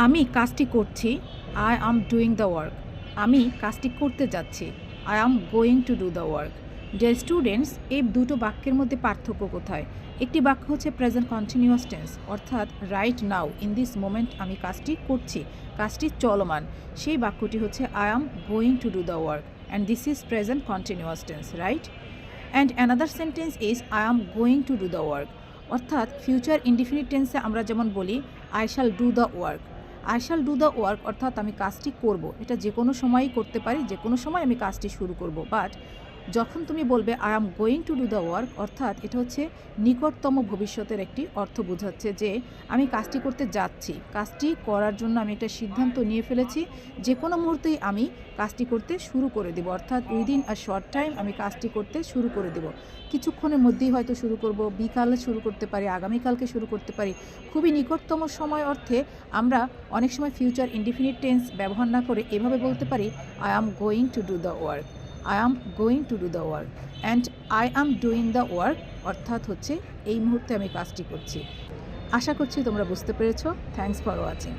আমি কাজটি করছি। I am doing the work. আমি কাজটি করতে যাচ্ছি। I am going to do the work. Dear students, এই দুটো বাক্যের মধ্যে পার্থক্য কোথায়? একটি বাক্য হচ্ছে প্রেজেন্ট কন্টিনিউয়াস টেন্স, অর্থাৎ right now in this moment আমি কাজটি করছি, কাজটি চলমান। সেই বাক্যটি হচ্ছে I am going to do the work and this is present continuous tense, right? And another sentence is I am going to do the work, অর্থাৎ ফিউচার ইনডিফিনিট টেন্সে আমরা যেমন বলি I shall do the work. I shall do the work অর্থাৎ আমি কাজটি করব, এটা যে কোনো সময়ই করতে পারি, যে কোনো সময় আমি কাজটি শুরু করব। বাট যখন তুমি বলবে I am going to do the work, অর্থাৎ এটা হচ্ছে নিকটতম ভবিষ্যতের একটি অর্থ বোঝাচ্ছে যে আমি কাজটি করতে যাচ্ছি, কাজটি করার জন্য আমি একটা সিদ্ধান্ত নিয়ে ফেলেছি, যে কোনো মুহূর্তেই আমি কাজটি করতে শুরু করে দেব, অর্থাৎ উইদিন আ শর্ট টাইম আমি কাজটি করতে শুরু করে দেব। কিছুক্ষণের মধ্যেই হয়তো শুরু করব, বিকালে শুরু করতে পারি, আগামীকালকে শুরু করতে পারি। খুবই নিকটতম সময় অর্থে আমরা অনেক সময় ফিউচার ইনডিফিনিট টেন্স ব্যবহার না করে এভাবে বলতে পারি I am going to do the work. I am going to do the work and I am doing the work, অর্থাৎ হচ্ছে এই মুহূর্তে আমি কাজটি করছি। আশা করছি তোমরা বুঝতে পেরেছ। Thanks for watching.